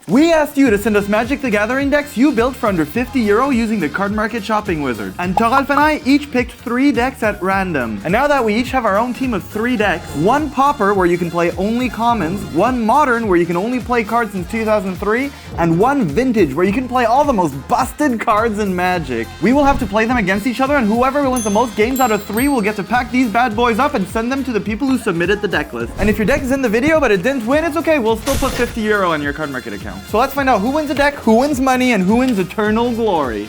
We asked you to send us Magic the Gathering decks you built for under €50 using the Cardmarket shopping wizard. And Thoralf and I each picked 3 decks at random. And now that we each have our own team of 3 decks, 1 Pauper where you can play only commons, 1 Modern where you can only play cards since 2003, and 1 Vintage where you can play all the most busted cards in Magic. We will have to play them against each other, and whoever wins the most games out of 3 will get to pack these bad boys up and send them to the people who submitted the deck list. And if your deck is in the video but it didn't win, it's okay, we'll still put €50 on your Cardmarket account. So let's find out who wins a deck, who wins money, and who wins eternal glory.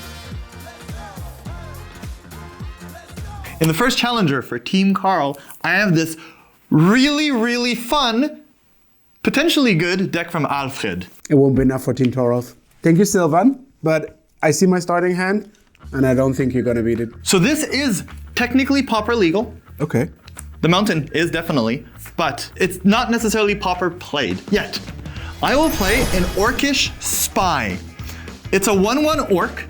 In the first challenger for Team Carl, I have this really fun, potentially good deck from Alfred. It won't be enough for Team Thoralf. Thank you, Severin, but I see my starting hand, and I don't think you're gonna beat it. So this is technically Pauper legal. Okay. The mountain is definitely, but it's not necessarily Pauper played yet. I will play an Orcish Spy. It's a 1/1 Orc,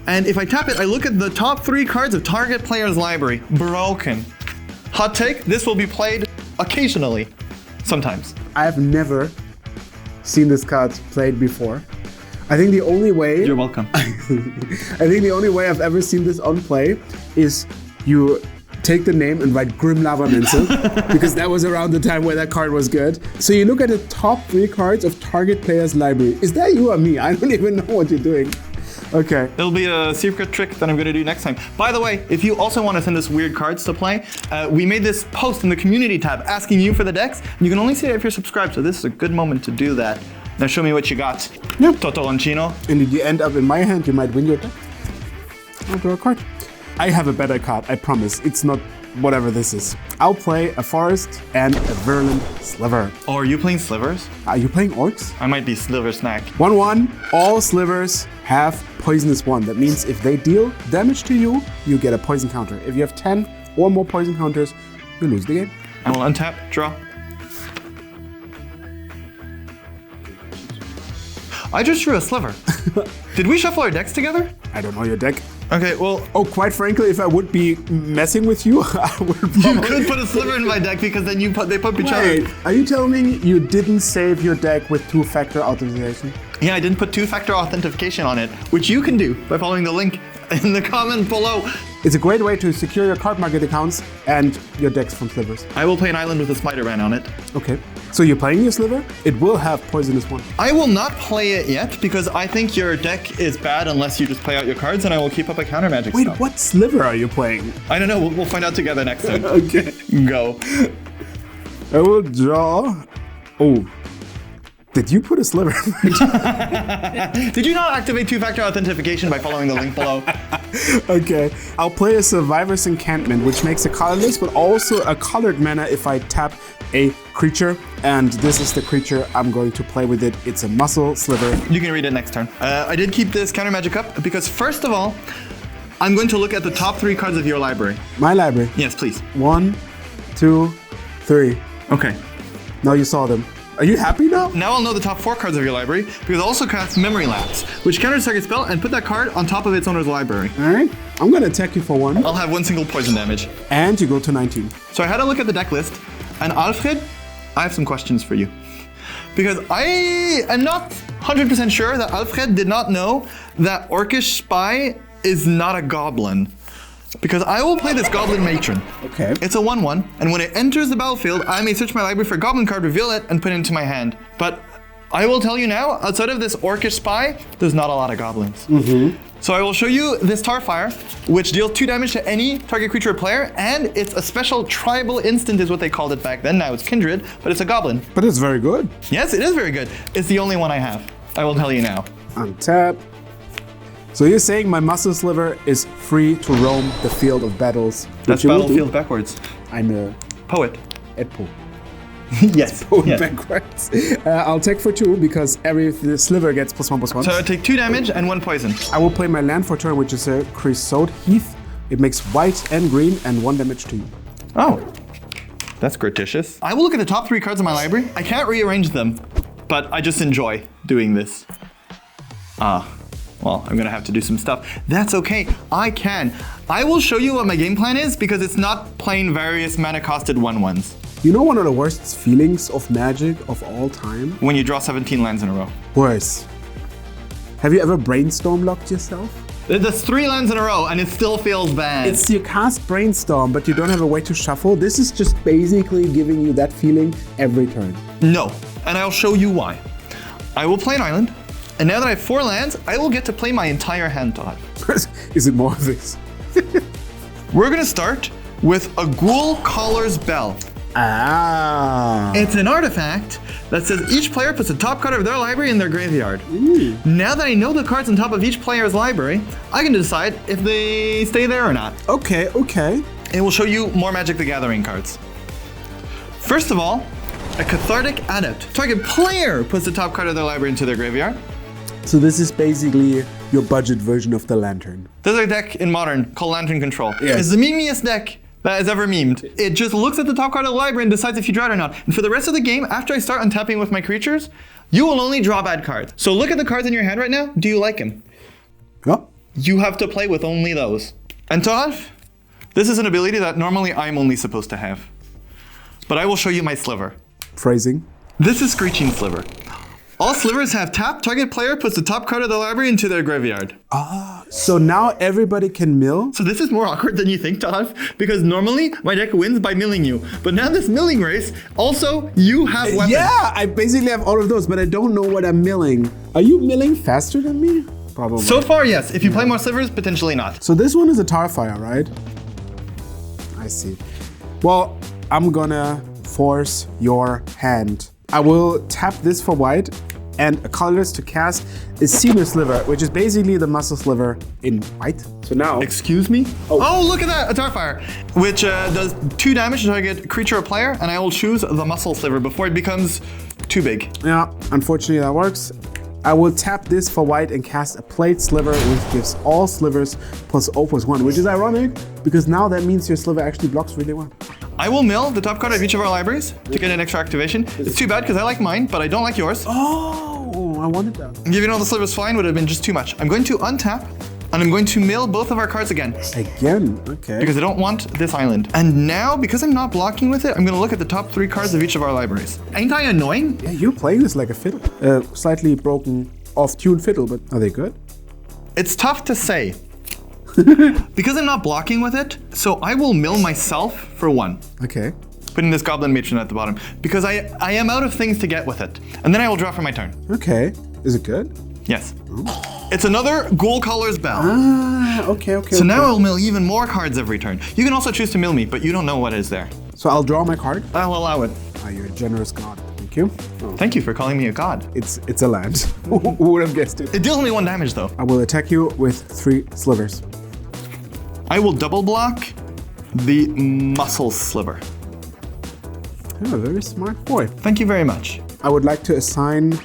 and if I tap it, I look at the top 3 cards of target player's library. Broken. Hot take, this will be played occasionally, sometimes. I have never seen this card played before. I think the only way... You're welcome. I think the only way I've ever seen this on play is you take the name and write Grim Lavamancer, because that was around the time where that card was good. So you look at the top 3 cards of target player's library. Is that you or me? I don't even know what you're doing. Okay. It'll be a secret trick that I'm going to do next time. By the way, if you also want to send us weird cards to play, we made this post in the community tab asking you for the decks. You can only see it if you're subscribed, so this is a good moment to do that. Now show me what you got. Yep. Totoroncino. And if you end up in my hand, you might win your deck. I'll draw a card. I have a better card, I promise. It's not whatever this is. I'll play a Forest and a Virulent Sliver. Oh, are you playing Slivers? Are you playing Orcs? I might be Sliver Snack. 1/1, all Slivers have Poisonous 1. That means if they deal damage to you, you get a poison counter. If you have 10 or more poison counters, you lose the game. I will untap, draw. I just drew a Sliver. Did we shuffle our decks together? I don't know your deck. Okay, well... Oh, quite frankly, if I would be messing with you, I would probably... You could put a Sliver in my deck because then they put each other. Are you telling me you didn't save your deck with 2-factor authentication? Yeah, I didn't put 2-factor authentication on it, which you can do by following the link in the comment below. It's a great way to secure your Cardmarket accounts and your decks from Slivers. I will play an island with a Spider-Man on it. Okay. So you're playing your Sliver? It will have Poisonous 1. I will not play it yet because I think your deck is bad unless you just play out your cards, and I will keep up a counter magic Wait, stuff. what Sliver are you playing? I don't know. We'll find out together next time. Okay. Go. I will draw... Oh. Did you put a Sliver? Did you not activate 2-factor authentication by following the link below? Okay. I'll play a Survivor's Enchantment, which makes a colorless, but also a colored mana if I tap a creature. And this is the creature I'm going to play with it. It's a Muscle Sliver. You can read it next turn. I did keep this counter magic up because first of all, I'm going to look at the top 3 cards of your library. My library? Yes, please. 1, 2, 3. Okay. Now you saw them. Are you happy now? Now I'll know the top 4 cards of your library because I'll also cast Memory Lapse, which counters target spell and put that card on top of its owner's library. All right. I'm going to attack you for 1. I'll have 1 single poison damage. And you go to 19. So I had a look at the deck list, and Alfred, I have some questions for you. Because I am not 100% sure that Alfred did not know that Orcish Spy is not a goblin. Because I will play this Goblin Matron. Okay. It's a 1/1, and when it enters the battlefield, I may search my library for a Goblin card, reveal it, and put it into my hand. But I will tell you now, outside of this Orcish Spy, there's not a lot of goblins. So I will show you this Tarfire, which deals 2 damage to any target creature or player, and it's a special tribal instant is what they called it back then. Now it's Kindred, but it's a goblin. But it's very good. Yes, it is very good. It's the only one I have. I will tell you now. Untap. So you're saying my Muscle Sliver is free to roam the field of battles? That's battlefield backwards. I'm a poet. Edpo. Yes. Poet backwards. I'll take for 2 because every Sliver gets +1/+1. So I take 2 damage and 1 poison. I will play my land for turn, which is a Creosote Heath. It makes white and green and 1 damage to you. Oh, that's gratuitous. I will look at the top 3 cards in my library. I can't rearrange them, but I just enjoy doing this. Well, I'm gonna have to do some stuff. That's okay, I can. I will show you what my game plan is because it's not plain various mana costed 1/1s. You know one of the worst feelings of Magic of all time? When you draw 17 lands in a row. Worse. Have you ever brainstorm locked yourself? That's 3 lands in a row and it still feels bad. It's you cast brainstorm, but you don't have a way to shuffle. This is just basically giving you that feeling every turn. No, and I'll show you why. I will play an island, and now that I have 4 lands, I will get to play my entire hand to Is it more of this? We're gonna start with a Ghoul Caller's Bell. Ah. It's an artifact that says each player puts the top card of their library in their graveyard. Ooh. Now that I know the cards on top of each player's library, I can decide if they stay there or not. Okay, okay. It will show you more Magic the Gathering cards. First of all, a Cathartic Adept. Target player puts the top card of their library into their graveyard. So this is basically your budget version of the Lantern. There's a deck in Modern called Lantern Control. Yes. It's the memeiest deck that has ever memed. It just looks at the top card of the library and decides if you draw it or not. And for the rest of the game, after I start untapping with my creatures, you will only draw bad cards. So look at the cards in your hand right now. Do you like them? Yeah. You have to play with only those. And Thoralf, this is an ability that normally I'm only supposed to have. But I will show you my sliver. Phrasing. This is Screeching Sliver. All slivers have tap. Target player puts the top card of the library into their graveyard. Ah, so now everybody can mill? So this is more awkward than you think, Thoralf, because normally my deck wins by milling you. But now this milling race, also you have weapons. Yeah, I basically have all of those, but I don't know what I'm milling. Are you milling faster than me? Probably. So far, yes. If you play more slivers, potentially not. So this one is a Tarfire, right? I see. Well, I'm gonna force your hand. I will tap this for white and a colorless to cast a Senior Sliver, which is basically the Muscle Sliver in white. So now... Excuse me? Oh, look at that, a Tarfire, which does 2 damage to target creature or player, and I will choose the Muscle Sliver before it becomes too big. Yeah, unfortunately that works. I will tap this for white and cast a Plate Sliver, which gives all slivers +0/+1, which is ironic, because now that means your sliver actually blocks really well. I will mill the top card of each of our libraries to get an extra activation. It's too bad because I like mine, but I don't like yours. Oh, I wanted that. Giving all the slivers flying would have been just too much. I'm going to untap, and I'm going to mill both of our cards again. Again? Okay. Because I don't want this island. And now, because I'm not blocking with it, I'm going to look at the top 3 cards of each of our libraries. Ain't I annoying? Yeah, you're playing this like a fiddle. Slightly broken, off-tuned fiddle, but are they good? It's tough to say. Because I'm not blocking with it, so I will mill myself for 1. Okay. Putting this Goblin Matron at the bottom. Because I am out of things to get with it. And then I will draw for my turn. Okay. Is it good? Yes. It's another Ghoul Caller's Bell. Ah, okay. So now I'll mill even more cards every turn. You can also choose to mill me, but you don't know what is there. So I'll draw my card? I'll allow it. Ah, you're a generous god. Thank you. Oh. Thank you for calling me a god. It's a land. Who would have guessed it? It deals only 1 damage though. I will attack you with 3 slivers. I will double block the Muscle Sliver. You're a very smart boy. Thank you very much. I would like to assign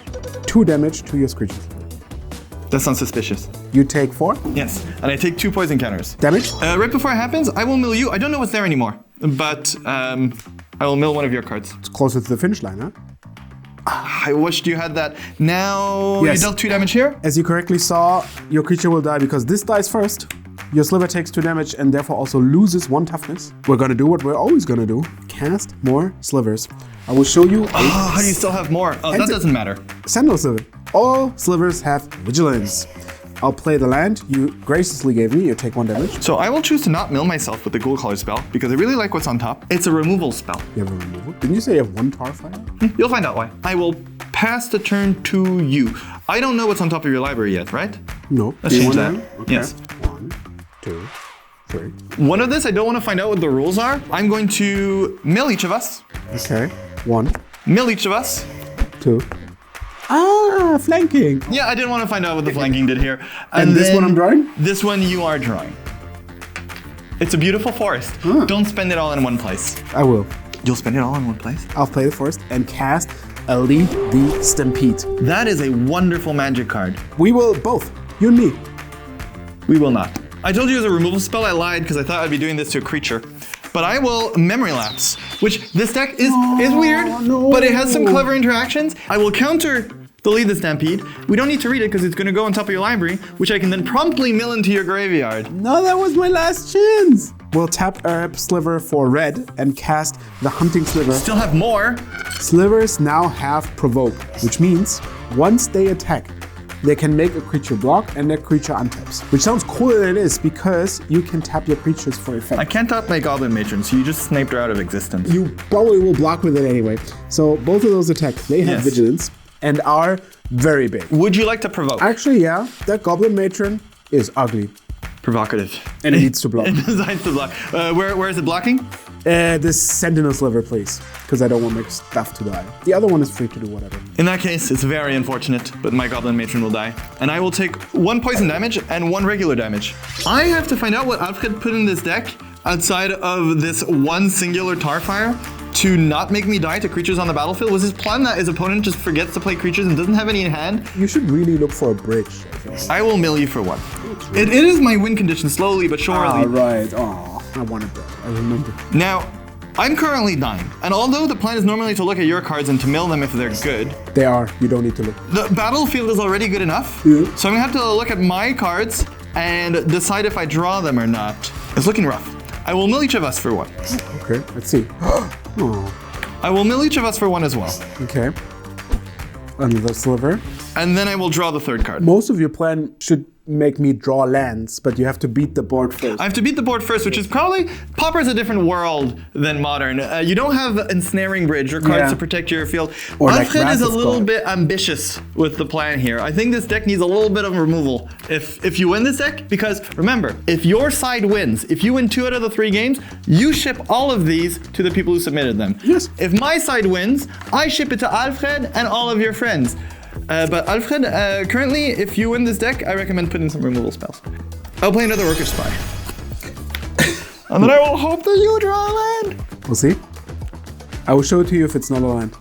2 damage to your Screeching Sliver. That sounds suspicious. You take 4? Yes, and I take 2 poison counters. Damage? Right before it happens, I will mill you. I don't know what's there anymore, but I will mill one of your cards. It's closer to the finish line, huh? I wished you had that. Now Yes. you dealt 2 damage here. As you correctly saw, your creature will die because this dies first. Your sliver takes 2 damage and therefore also loses 1 toughness. We're gonna do what we're always gonna do. Cast more slivers. I will show you Oh, how do you still have more? Oh, that doesn't matter. Sentinel Sliver. All slivers have vigilance. I'll play the land you graciously gave me. You take 1 damage. So I will choose to not mill myself with the Ghoul Collar spell because I really like what's on top. It's a removal spell. You have a removal. Didn't you say you have 1 Tarfire? You'll find out why. I will pass the turn to you. I don't know what's on top of your library yet, right? No. Let's Do you change want that. Okay. Yes. 1, 2, 3. One of this, I don't want to find out what the rules are. I'm going to mill each of us. Okay. 1, Mill each of us. 2. Ah, flanking. Yeah, I didn't want to find out what the flanking did here. And this one I'm drawing? This one you are drawing. It's a beautiful forest. Don't spend it all in one place. I will. You'll spend it all in one place? I'll play the first and cast a Lead the Stampede. That is a wonderful magic card. We will both, you and me. We will not. I told you it was a removal spell. I lied because I thought I'd be doing this to a creature. But I will Memory Lapse, which this deck is weird, no. but it has some clever interactions. I will counter the Lead the Stampede. We don't need to read it because it's going to go on top of your library, which I can then promptly mill into your graveyard. No, that was my last chance. We'll tap Arab Sliver for red and cast the hunting sliver. Still have more. Slivers now have provoke, which means once they attack, they can make a creature block and that creature untaps. Which sounds cooler than it is because you can tap your creatures for effect. I can't tap my Goblin Matron, so you just sniped her out of existence. You probably will block with it anyway. So both of those attacks, they have vigilance and are very big. Would you like to provoke? Actually, yeah, that Goblin Matron is ugly. Provocative. And it needs to block. It decides to block. Where is it blocking? This Sentinel Sliver, please. Because I don't want my stuff to die. The other one is free to do whatever. In that case, it's very unfortunate, but my Goblin Matron will die. And I will take 1 poison damage and 1 regular damage. I have to find out what Alfred put in this deck outside of this one singular Tarfire to not make me die to creatures on the battlefield. Was his plan that his opponent just forgets to play creatures and doesn't have any in hand? You should really look for a bridge, I think. I will mill you for 1. It is my win condition, slowly but surely. Ah, right. Oh, I wanted that. I remember. Now, I'm currently dying, and although the plan is normally to look at your cards and to mill them if they're good, they are. You don't need to look. The battlefield is already good enough, so I'm gonna have to look at my cards and decide if I draw them or not. It's looking rough. I will mill each of us for 1. Okay, let's see. Oh. I will mill each of us for 1 as well. Okay. Another sliver. And then I will draw the 3rd card. Most of your plan should make me draw lands, but you have to beat the board first. I have to beat the board first, which is probably... Pauper's a different world than Modern. You don't have Ensnaring Bridge or cards to protect your field. Alfred is a little bit ambitious with the plan here. I think this deck needs a little bit of removal if you win this deck, because remember, if your side wins, if you win 2 out of the 3 games, you ship all of these to the people who submitted them. Yes. If my side wins, I ship it to Alfred and all of your friends. But Alfred, currently, if you win this deck, I recommend putting some removal spells. I'll play another Worker Spy. And then I will hope that you draw a land. We'll see. I will show it to you if it's not a land.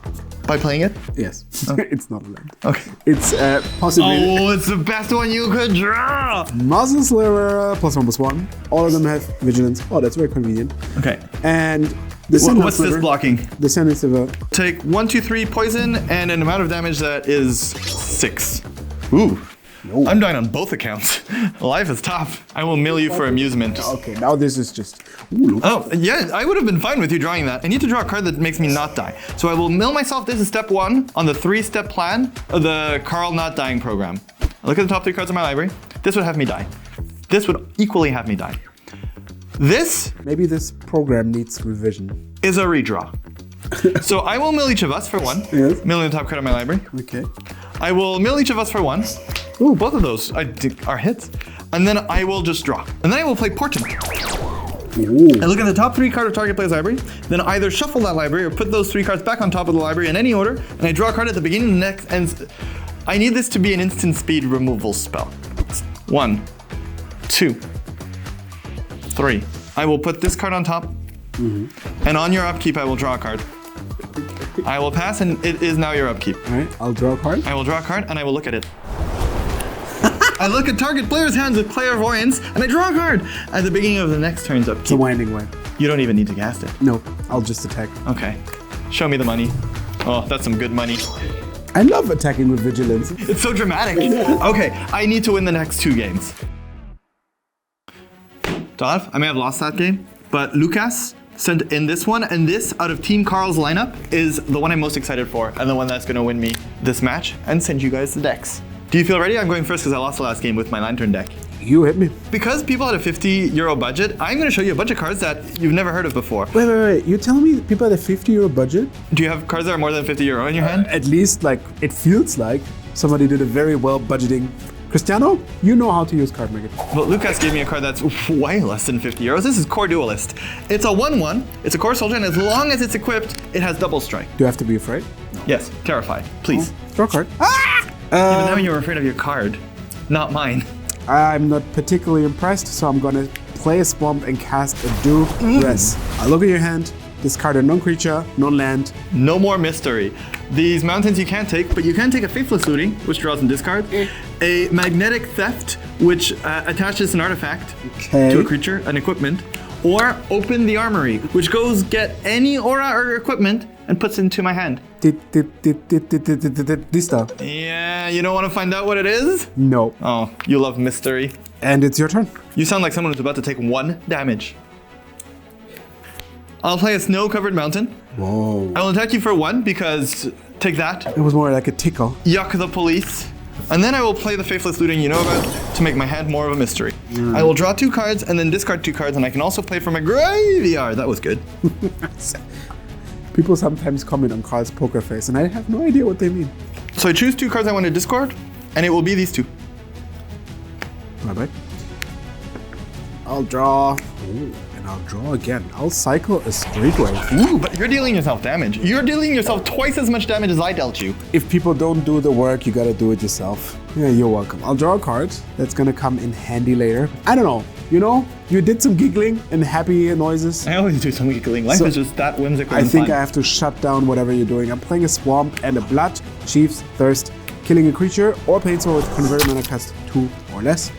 By playing it? Yes. Oh. It's not a land. Okay. It's possibly... Oh, it's the best one you could draw! Muzzle Sliver, +1/+1. All of them have vigilance. Oh, that's very convenient. Okay. And... What's this blocking? The Sentinel Sliver. Take 1, 2, 3 poison and an amount of damage that is 6. Ooh. No. I'm dying on both accounts. Life is tough. I will mill you for amusement. Okay, now this is just... Ooh, oh, yeah, I would have been fine with you drawing that. I need to draw a card that makes me not die. So I will mill myself. This is step 1 on the 3-step plan of the Carl not dying program. Look at the top 3 cards of my library. This would have me die. This would equally have me die. This... Maybe this program needs revision. ...is a redraw. So I will mill each of us for 1. Yes. Milling the top card of my library. Okay. I will mill each of us for 1. Ooh, both of those are hits. And then I will just draw. And then I will play Portent. Ooh. I look at the top 3 card of target player's library, then either shuffle that library or put those 3 cards back on top of the library in any order, and I draw a card at the beginning of the next, and I need this to be an instant speed removal spell. 1, 2, 3. I will put this card on top, and on your upkeep, I will draw a card. I will pass, and it is now your upkeep. All right, I'll draw a card. I will draw a card, and I will look at it. I look at target player's hands with clairvoyance, and I draw a card at the beginning of the next turn's upkeep. It's a winding way. You don't even need to cast it. No, I'll just attack. Okay. Show me the money. Oh, that's some good money. I love attacking with vigilance. It's so dramatic. Okay, I need to win the next 2 games. Thoralf, I may have lost that game, but Lucas sent in this one, and this, out of Team Carl's lineup, is the one I'm most excited for, and the one that's going to win me this match, and send you guys the decks. Do you feel ready? I'm going first because I lost the last game with my Lantern deck. You hit me. Because people had a €50 budget, I'm going to show you a bunch of cards that you've never heard of before. Wait. You're telling me people had a €50 budget? Do you have cards that are more than €50 in your hand? At least, like, it feels like somebody did a very well budgeting. Cristiano, you know how to use Cardmarket. Well, Lucas gave me a card that's way less than €50. This is Core Duelist. It's a 1/1, it's a Core Soldier, and as long as it's equipped, it has double strike. Do you have to be afraid? No. Yes, terrified. Please. Draw a card. Even now you're afraid of your card, not mine. I'm not particularly impressed, so I'm gonna play a Swamp and cast a Duress. I look at your hand, discard a non-creature, non-land. No more mystery. These mountains you can't take, but you can take a Faithless Looting, which draws and discard. A Magnetic Theft, which attaches an artifact to a creature, an equipment. Or Open the Armory, which goes get any aura or equipment and puts it into my hand. This stuff. Yeah, you don't want to find out what it is? No. Oh, you love mystery. And it's your turn. You sound like someone who's about to take 1 damage. I'll play a snow-covered mountain. Whoa. I will attack you for 1 because take that. It was more like a tickle. Yuck the police. And then I will play the Faithless Looting you know about to make my hand more of a mystery. I will draw 2 cards and then discard 2 cards, and I can also play from my graveyard. That was good. People sometimes comment on Carl's poker face, and I have no idea what they mean. So I choose 2 cards I want to discard, and it will be these 2. Bye-bye. I'll draw. Ooh, and I'll draw again. I'll cycle a straight wave. Ooh, but you're dealing yourself damage. You're dealing yourself twice as much damage as I dealt you. If people don't do the work, you gotta do it yourself. Yeah, you're welcome. I'll draw a card that's gonna come in handy later. I don't know. You know, you did some giggling and happy noises. I always do some giggling. Life is just that whimsical. I and think fun. I have to shut down whatever you're doing. I'm playing a Swamp and a Blood, Chief's Thirst, killing a creature or Planeswalker with converted mana cost 2 or less.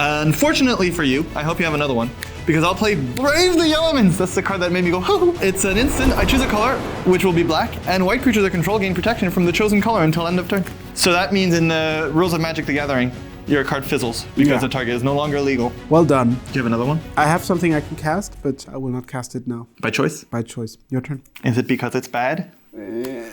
Unfortunately for you, I hope you have another one, because I'll play Brave the Elements. That's the card that made me go, hoo. It's an instant. I choose a color, which will be black, and white creatures I control gain protection from the chosen color until end of turn. So that means in the rules of Magic the Gathering, your card fizzles because the target is no longer legal. Well done. Do you have another one? I have something I can cast, but I will not cast it now. By choice? By choice. Your turn. Is it because it's bad?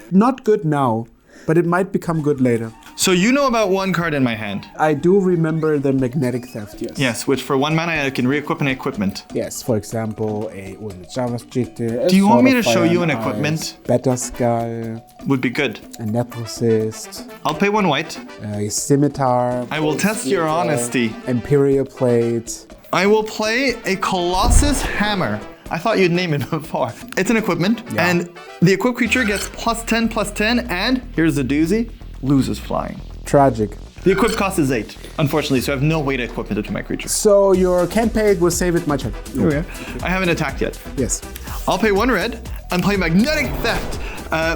Not good now, but it might become good later. So you know about 1 card in my hand. I do remember the Magnetic Theft, yes. Yes, which for 1 mana I can re-equip an equipment. Yes, for example, a Ultimate Javascript. Do you want me to show you an equipment? Better Skull, Would be good. a Necrocist, I'll pay 1 white. a Scimitar. I will test your honesty. Imperial Plate. I will play a Colossus Hammer. I thought you'd name it before. It's an equipment, and the equipped creature gets +10/+10, and here's the doozy, loses flying. Tragic. The equipped cost is 8, unfortunately, so I have no way to equip it to my creature. So your can't pay it will save it my turn. Here we are. I haven't attacked yet. Yes. I'll pay 1 red and play Magnetic Theft.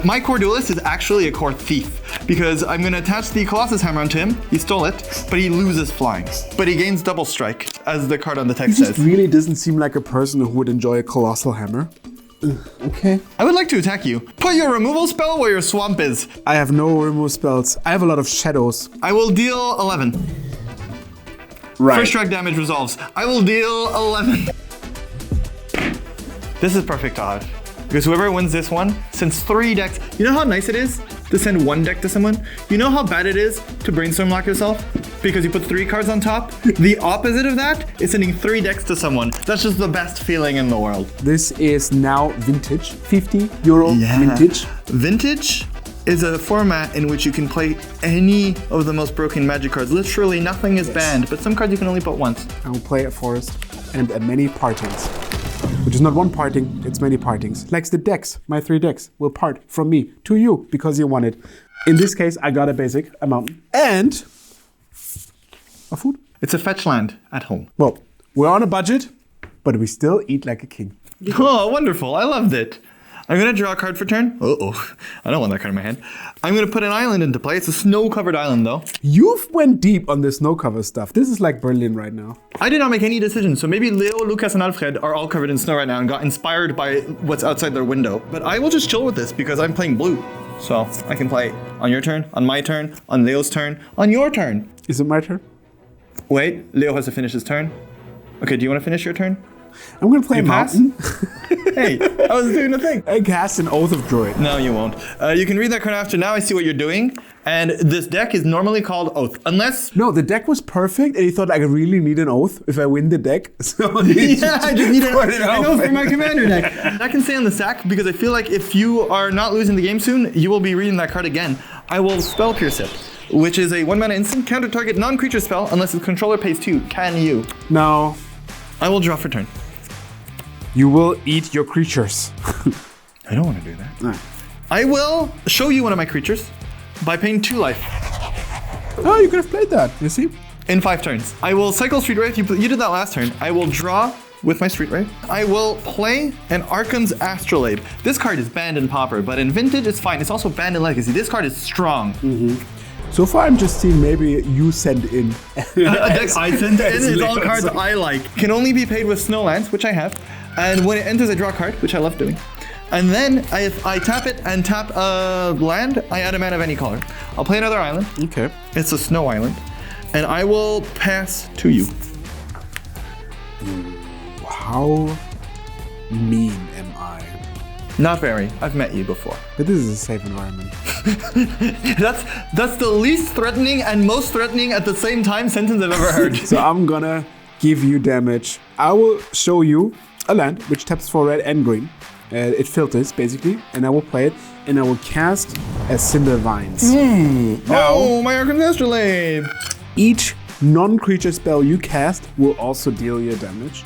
My core duelist is actually a core thief because I'm going to attach the Colossus Hammer onto him. He stole it, but he loses flying. But he gains double strike, as the card on the text He just says. really doesn't seem like a person who would enjoy a Colossal Hammer. Okay. I would like to attack you. Put your removal spell where your swamp is. I have no remove spells. I have a lot of shadows. I will deal 11. Right. First strike damage resolves. I will deal 11. This is perfect to have. Because whoever wins this one sends 3 decks. You know how nice it is to send 1 deck to someone? You know how bad it is to brainstorm lock yourself? Because you put 3 cards on top? The opposite of that is sending 3 decks to someone. That's just the best feeling in the world. This is now vintage. €50 vintage. Vintage is a format in which you can play any of the most broken Magic cards. Literally nothing is banned, but some cards you can only put once. I will play a forest and many partings. Which is not 1 parting, it's many partings. Like the decks, my 3 decks will part from me to you because you want it. In this case, I got a basic, a mountain, and a food. It's a fetch land at home. Well, we're on a budget, but we still eat like a king. Oh, wonderful. I loved it. I'm going to draw a card for turn. Uh-oh. I don't want that card in my hand. I'm going to put an island into play. It's a snow-covered island, though. You've went deep on the snow cover stuff. This is like Berlin right now. I did not make any decisions, so maybe Leo, Lucas, and Alfred are all covered in snow right now and got inspired by what's outside their window. But I will just chill with this because I'm playing blue. So I can play on your turn, on my turn, on Leo's turn, on your turn. Is it my turn? Wait, Leo has to finish his turn. Okay, do you want to finish your turn? I'm gonna play a You pass? mountain. Hey, I was doing a thing. I cast an Oath of Druid. No, you won't. You can read that card after. Now I see what you're doing. And this deck is normally called Oath. Unless... No, the deck was perfect, and he thought I really need an Oath if I win the deck. So yeah, I just need an Oath for my commander. commander deck. I can stay on the sack because I feel like if you are not losing the game soon, you will be reading that card again. I will Spell Pierce it, which is a 1 mana instant counter target non-creature spell unless the controller pays 2. Can you? No. I will draw for turn. You will eat your creatures. I don't want to do that. No. I will show you one of my creatures by paying 2 life. Oh, you could have played that, you see? In 5 turns. I will cycle Street Wraith. You did that last turn. I will draw with my Street Wraith. I will play an Arkham's Astrolabe. This card is banned in Pauper, but in Vintage it's fine. It's also banned in Legacy. This card is strong. So far, I'm just seeing maybe you send in. A deck I send in is all cards I like. Can only be paid with Snowlands, which I have. And when it enters, I draw a card, which I love doing. And then if I tap it and tap a land, I add a mana of any color. I'll play another island. Okay. It's a snow island. And I will pass to you. How mean am I? Not very. I've met you before. But this is a safe environment. That's the least threatening and most threatening at the same time sentence I've ever heard. So I'm gonna give you damage. I will show you a land which taps for red and green. It filters basically, and I will play it, and I will cast a Cinder Vines. Oh, my Arcan's Astrolabe! Each non-creature spell you cast will also deal you damage.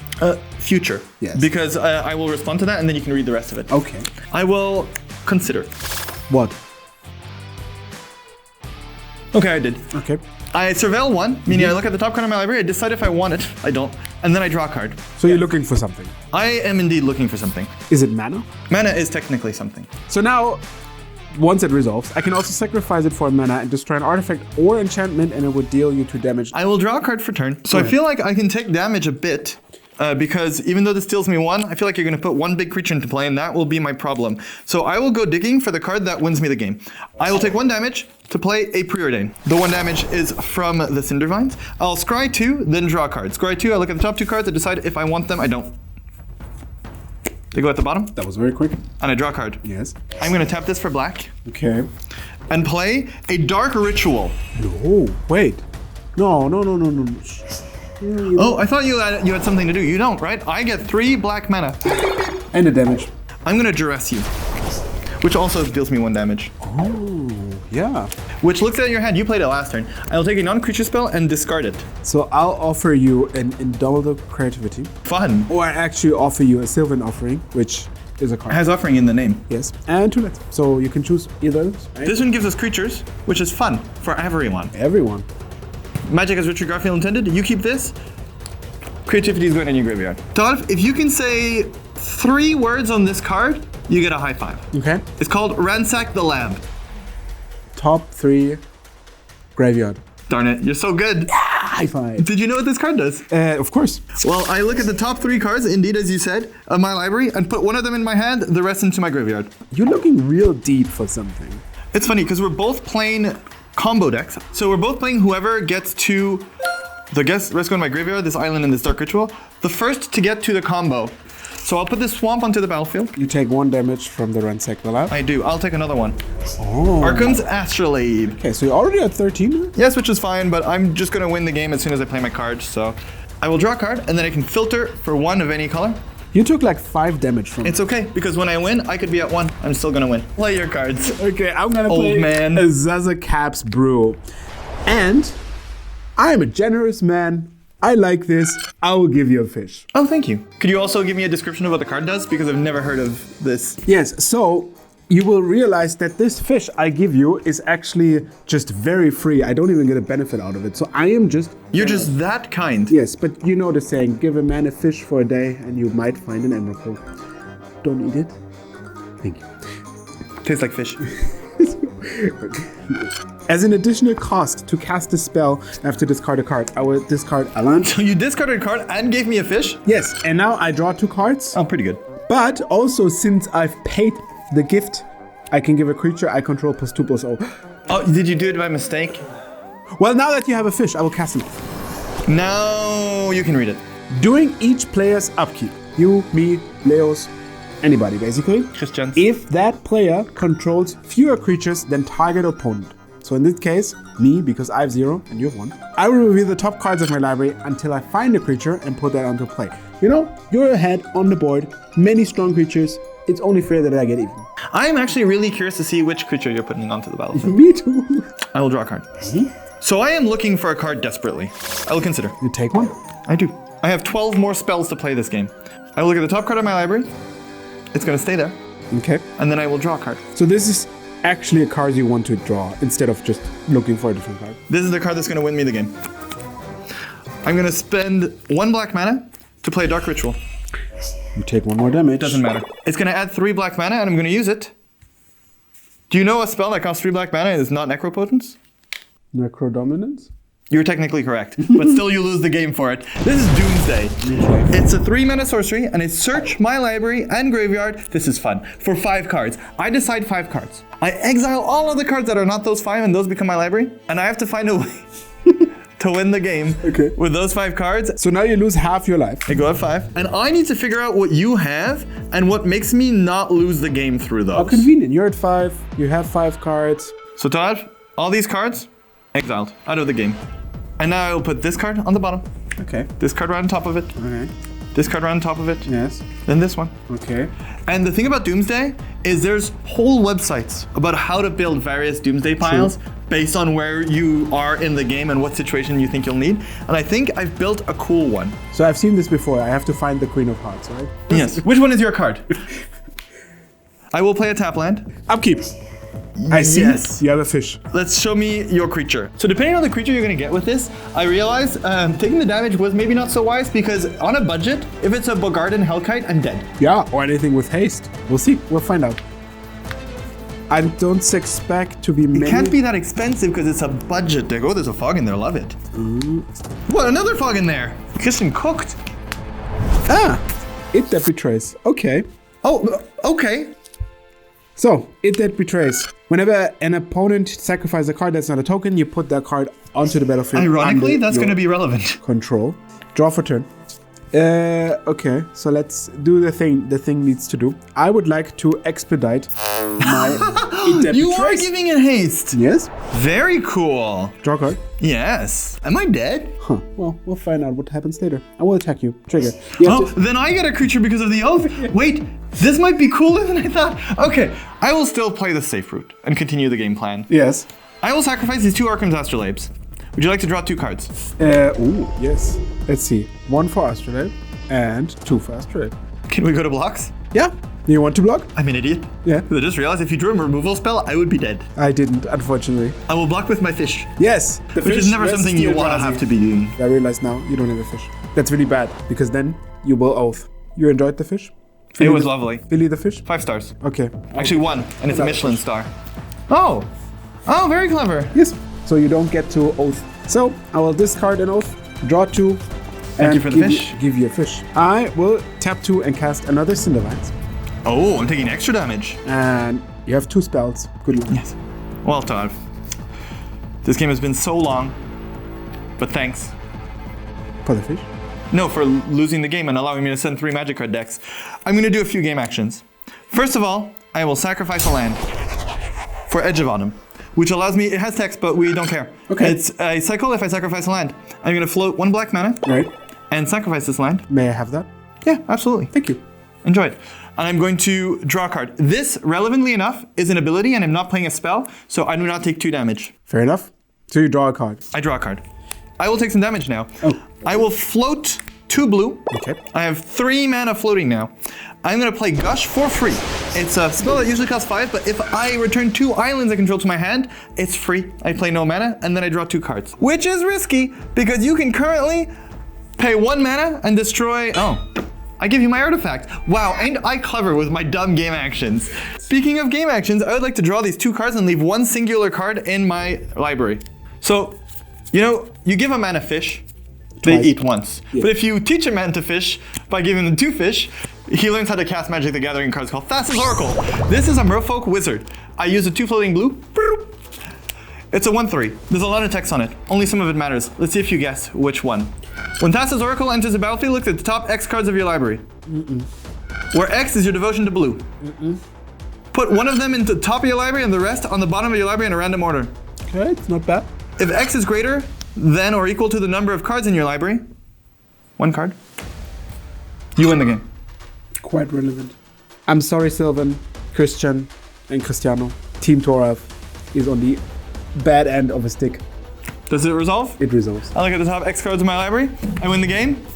Future. Yes. Because I will respond to that, and then you can read the rest of it. Okay. I will consider. What? Okay, I did. Okay. I surveil one, meaning I look at the top card of my library, I decide if I want it. I don't. And then I draw a card. So you're looking for something. I am indeed looking for something. Is it mana? Mana is technically something. So now, once it resolves, I can also sacrifice it for mana and destroy an artifact or enchantment, and it would deal you 2 damage. I will draw a card for turn. So I feel like I can take damage a bit. Because even though this deals me 1, I feel like you're going to put 1 big creature into play, and that will be my problem. So I will go digging for the card that wins me the game. I will take 1 damage to play a Preordain. The 1 damage is from the Cinder Vines. I'll scry 2, then draw a card. Scry 2, I look at the top 2 cards, I decide if I want them, I don't. They go at the bottom. That was very quick. And I draw a card. Yes. I'm going to tap this for black. Okay. And play a Dark Ritual. No, wait. No. Oh, I thought you had something to do. You don't, right? I get 3 black mana. And the damage. I'm gonna duress you, which also deals me 1 damage. Oh, yeah. Which looks at your hand. You played it last turn. I'll take a non-creature spell and discard it. So I'll offer you an Indomitable Creativity. Fun. Or I actually offer you a Sylvan Offering, which is a card. It has offering in the name. Yes. And 2 lands. So you can choose either of those, right? This one gives us creatures, which is fun for everyone. Everyone. Magic as Richard Garfield intended. You keep this. Creativity is going in your graveyard. Thoralf, if you can say 3 words on this card, you get a high 5. Okay. It's called Ransack the Lab. Top 3 graveyard. Darn it, you're so good. High 5. Did you know what this card does? Of course. Well, I look at the top 3 cards, indeed, as you said, of my library, and put 1 of them in my hand, the rest into my graveyard. You're looking real deep for something. It's funny, because we're both playing combo decks. So we're both playing whoever gets to the rest go in my graveyard, this island, and this Dark Ritual. The first to get to the combo. So I'll put this swamp onto the battlefield. You take 1 damage from the Ransack the Lab. I do. I'll take another one. Oh. Arcan's Astrolabe. Okay, so you're already at 13? Yes, which is fine, but I'm just going to win the game as soon as I play my cards. So I will draw a card, and then I can filter for 1 of any color. You took like 5 damage from It's okay, because when I win, I could be at 1. I'm still going to win. Play your cards. Okay, I'm gonna Old play man. a Zaza Caps Brew. And I'm a generous man. I like this. I will give you a fish. Oh, thank you. Could you also give me a description of what the card does? Because I've never heard of this. Yes, so you will realize that this fish I give you is actually just very free. I don't even get a benefit out of it. So I am just... You're just that kind. Yes, but you know the saying, give a man a fish for a day and you might find an emerald pearl. Don't eat it. Thank you. Tastes like fish. As an additional cost to cast a spell, I have to discard a card. I will discard a land. So you discarded a card and gave me a fish? Yes, and now I draw 2 cards. Oh, pretty good. But also, since I've paid the gift, I can give a creature I control +2/+0. Oh, did you do it by mistake? Well, now that you have a fish, I will cast it. Now you can read it. During each player's upkeep, you, me, Leos, anybody basically, Christians. if that player controls fewer creatures than target opponent. So in this case, me, because I have 0 and you have 1. I will reveal the top cards of my library until I find a creature and put that onto play. You know, you're ahead on the board, many strong creatures. It's only fair that I get even. I am actually really curious to see which creature you're putting onto the battlefield. Me too. I will draw a card. So I am looking for a card desperately. I will consider. You take 1? I do. I have 12 more spells to play this game. I will look at the top card of my library. It's going to stay there. Okay. And then I will draw a card. So this is actually a card you want to draw instead of just looking for a different card. This is the card that's going to win me the game. I'm going to spend 1 black mana to play Dark Ritual. You take 1 more damage. Doesn't matter. It's going to add 3 black mana, and I'm going to use it. Do you know a spell that costs 3 black mana and is not Necropotence? Necrodominance? You're technically correct, but still you lose the game for it. This is Doomsday. Okay. It's a 3 mana sorcery, and I search my library and graveyard. This is fun. For 5 cards. I decide 5 cards. I exile all of the cards that are not those 5, and those become my library. And I have to find a way to win the game with those 5 cards. So now you lose half your life. I go at 5. And I need to figure out what you have and what makes me not lose the game through those. How convenient. You're at 5. You have 5 cards. So Thoralf, all these cards, exiled, out of the game. And now I'll put this card on the bottom. Okay. This card right on top of it. Okay. This card right on top of it. Yes. Then this one. Okay. And the thing about Doomsday is there's whole websites about how to build various Doomsday piles based on where you are in the game and what situation you think you'll need. And I think I've built a cool one. So I've seen this before. I have to find the Queen of Hearts, right? Yes. Which one is your card? I will play a tap land. Upkeep. I see. Yes. You have a fish. Let's show me your creature. So depending on the creature you're gonna get with this, I realize taking the damage was maybe not so wise because on a budget, if it's a Bogarden Hellkite, I'm dead. Yeah, or anything with haste. We'll see. We'll find out. I don't expect to be many. It can't be that expensive because it's a budget deck. Oh, there's a fog in there. Love it. What? Another fog in there. Kissing cooked. Ah, it that betrays. Okay. Oh, okay. So, it that betrays. Whenever an opponent sacrifices a card that's not a token, you put that card onto the battlefield. Ironically, that's going to be relevant. Control. Draw for turn. Okay, so let's do the thing needs to do. I would like to expedite my it that You betrays. are giving it haste. Yes. Very cool. Draw a card. Yes. Am I dead? Huh. Well, we'll find out what happens later. I will attack you. Trigger. You have to- Then I get a creature because of the oath. Wait, this might be cooler than I thought. Okay, I will still play the safe route and continue the game plan. Yes. I will sacrifice these 2 Arkham's Astrolabes. Would you like to draw 2 cards? Ooh, yes. Let's see. 1 for Astrolabe and 2 for Astrolabe. Can we go to blocks? Yeah. You want to block? I'm an idiot. Yeah. I just realized if you drew a removal spell, I would be dead. I didn't, unfortunately. I will block with my fish. Yes. The Which is never something you want to have to be doing. I realize now you don't have a fish. That's really bad because then you will oath. You enjoyed the fish? It was lovely. Billy the fish? 5 stars. Okay. Actually 1, and it's a Michelin star. Oh. Oh, very clever. Yes. So you don't get to oath. So I will discard an oath, draw 2, and you for the fish. give you a fish. I will tap 2 and cast another Cindervines. Oh, I'm taking extra damage. And you have 2 spells. Good luck. Yes. Well, Thoralf. This game has been so long, but thanks. For the fish? No, for losing the game and allowing me to send 3 magic card decks. I'm going to do a few game actions. First of all, I will sacrifice a land for Edge of Autumn, which allows me, it has text, but we don't care. Okay. It's a cycle if I sacrifice a land. I'm going to float 1 black mana Right. and sacrifice this land. May I have that? Yeah, absolutely. Thank you. Enjoy it. And I'm going to draw a card. This, relevantly enough, is an ability and I'm not playing a spell, so I do not take 2 damage. Fair enough. So you draw a card. I draw a card. I will take some damage now. Oh. I will float 2 blue. Okay. I have 3 mana floating now. I'm going to play Gush for free. It's a spell that usually costs 5, but if I return 2 islands I control to my hand, it's free. I play no mana, and then I draw 2 cards. Which is risky, because you can currently pay 1 mana and destroy... Oh. I give you my artifact. Wow, ain't I clever with my dumb game actions. Speaking of game actions, I would like to draw these 2 cards and leave 1 singular card in my library. So, you know, you give a man a fish, they Twice. eat once. Yeah. But if you teach a man to fish by giving them 2 fish, he learns how to cast Magic the Gathering cards called Thassa's Oracle. This is a Merfolk Wizard. I use a 2 floating blue. It's a 1/3. There's a lot of text on it. Only some of it matters. Let's see if you guess which one. When Thassa's Oracle enters the battlefield, look at the top X cards of your library. Where X is your devotion to blue. Put one of them into the top of your library and the rest on the bottom of your library in a random order. Okay, it's not bad. If X is greater than or equal to the number of cards in your library, 1 card, you win the game. Quite relevant. I'm sorry, Sylvan, Christian, and Cristiano. Team Thoralf is on the bad end of a stick. Does it resolve? It resolves. I look at the top X cards in my library. I win the game.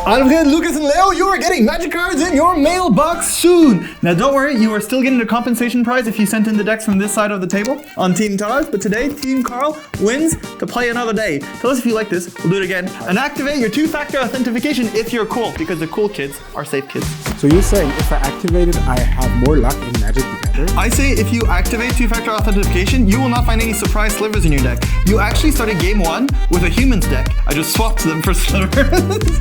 Alfred, Lucas, and Leo, you are getting magic cards in your mailbox soon. Now, don't worry, you are still getting a compensation prize if you sent in the decks from this side of the table on Team Thoralf. But today, Team Carl wins to play another day. Tell us if you like this. We'll do it again. And activate your 2-factor authentication if you're cool, because the cool kids are safe kids. So you're saying if I activate it, I have more luck in Magic the Gathering? I say if you activate 2-factor authentication, you will not find any surprise slivers in your deck. You actually started game 1 with a humans deck. I just swapped them for slivers.